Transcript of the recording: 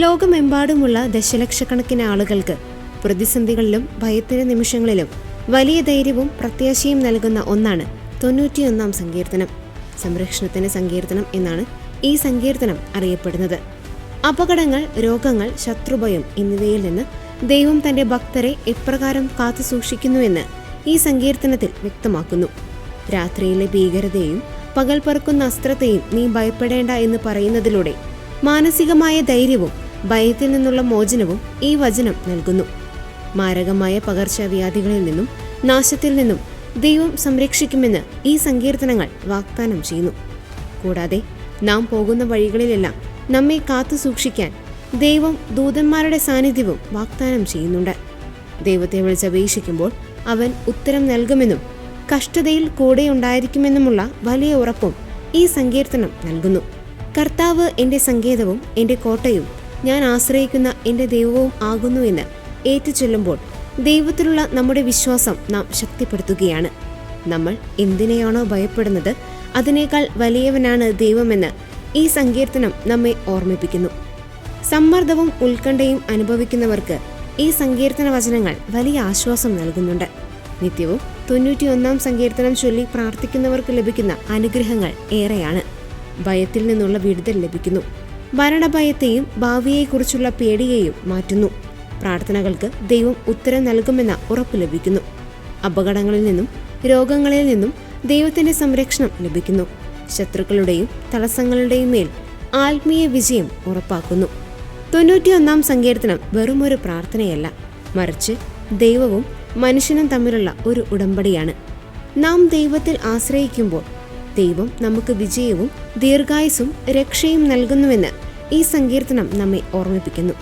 ലോകമെമ്പാടുമുള്ള ദശലക്ഷക്കണക്കിന് ആളുകൾക്ക് പ്രതിസന്ധികളിലും ഭയത്തിന്റെ നിമിഷങ്ങളിലും വലിയ ധൈര്യവും പ്രത്യാശയും നൽകുന്ന ഒന്നാണ് 91 സങ്കീർത്തനം. സംരക്ഷണത്തിന്റെ സങ്കീർത്തനം എന്നാണ് ഈ സങ്കീർത്തനം അറിയപ്പെടുന്നത്. അപകടങ്ങൾ, രോഗങ്ങൾ, ശത്രുഭയം എന്നിവയിൽ നിന്ന് ദൈവം തന്റെ ഭക്തരെ എപ്രകാരം കാത്തു സൂക്ഷിക്കുന്നുവെന്ന് ഈ സങ്കീർത്തനത്തിൽ വ്യക്തമാക്കുന്നു. രാത്രിയിലെ ഭീകരതയെയും പകൽ പറക്കുന്ന അസ്ത്രത്തെയും നീ ഭയപ്പെടേണ്ട എന്ന് പറയുന്നതിലൂടെ മാനസികമായ ധൈര്യവും ഭയത്തിൽ നിന്നുള്ള മോചനവും ഈ വചനം നൽകുന്നു. മാരകമായ പകർച്ചവ്യാധികളിൽ നിന്നും നാശത്തിൽ നിന്നും ദൈവം സംരക്ഷിക്കുമെന്ന് ഈ സങ്കീർത്തനങ്ങൾ വാഗ്ദാനം ചെയ്യുന്നു. കൂടാതെ നാം പോകുന്ന വഴികളിലെല്ലാം നമ്മെ കാത്തു സൂക്ഷിക്കാൻ ദൈവം ദൂതന്മാരുടെ സാന്നിധ്യവും വാഗ്ദാനം ചെയ്യുന്നുണ്ട്. ദൈവത്തെ വിളിച്ചപേക്ഷിക്കുമ്പോൾ അവൻ ഉത്തരം നൽകുമെന്നും കഷ്ടതയിൽ കൂടെയുണ്ടായിരിക്കുമെന്നുമുള്ള വലിയ ഉറപ്പും ഈ സങ്കീർത്തനം നൽകുന്നു. കർത്താവ് എൻ്റെ സങ്കേതവും എൻ്റെ കോട്ടയും ഞാൻ ആശ്രയിക്കുന്ന എൻ്റെ ദൈവവും ആകുന്നു എന്ന് ഏറ്റുചൊല്ലുമ്പോൾ ദൈവത്തിലുള്ള നമ്മുടെ വിശ്വാസം നാം ശക്തിപ്പെടുത്തുകയാണ്. നമ്മൾ എന്തിനെയാണോ ഭയപ്പെടുന്നത് അതിനേക്കാൾ വലിയവനാണ് ദൈവമെന്ന് ഈ സങ്കീർത്തനം നമ്മെ ഓർമ്മിപ്പിക്കുന്നു. സമ്മർദ്ദവും ഉത്കണ്ഠയും അനുഭവിക്കുന്നവർക്ക് ഈ സങ്കീർത്തന വചനങ്ങൾ വലിയ ആശ്വാസം നൽകുന്നുണ്ട്. നിത്യവും 91 സങ്കീർത്തനം ചൊല്ലി പ്രാർത്ഥിക്കുന്നവർക്ക് ലഭിക്കുന്ന അനുഗ്രഹങ്ങൾ ഏറെയാണ്. ഭയത്തിൽ നിന്നുള്ള വിടുതൽ ലഭിക്കുന്നു. മരണഭയത്തെയും ഭാവിയെക്കുറിച്ചുള്ള പേടിയെയും മാറ്റുന്നു. പ്രാർത്ഥനകൾക്ക് ദൈവം ഉത്തരം നൽകുമെന്ന ഉറപ്പ് ലഭിക്കുന്നു. അപകടങ്ങളിൽ നിന്നും രോഗങ്ങളിൽ നിന്നും ദൈവത്തിന്റെ സംരക്ഷണം ലഭിക്കുന്നു. ശത്രുക്കളുടെയും തടസ്സങ്ങളുടെയും മേൽ ആത്മീയ വിജയം ഉറപ്പാക്കുന്നു. 91 സങ്കീർത്തനം വെറുമൊരു പ്രാർത്ഥനയല്ല, മറിച്ച് ദൈവവും മനുഷ്യനും തമ്മിലുള്ള ഒരു ഉടമ്പടിയാണ്. നാം ദൈവത്തിൽ ആശ്രയിക്കുമ്പോൾ ദൈവം നമുക്ക് വിജയവും ദീർഘായുസ്സും രക്ഷയും നൽകുന്നുവെന്ന് ഈ സങ്കീർത്തനം നമ്മെ ഓർമ്മിപ്പിക്കുന്നു.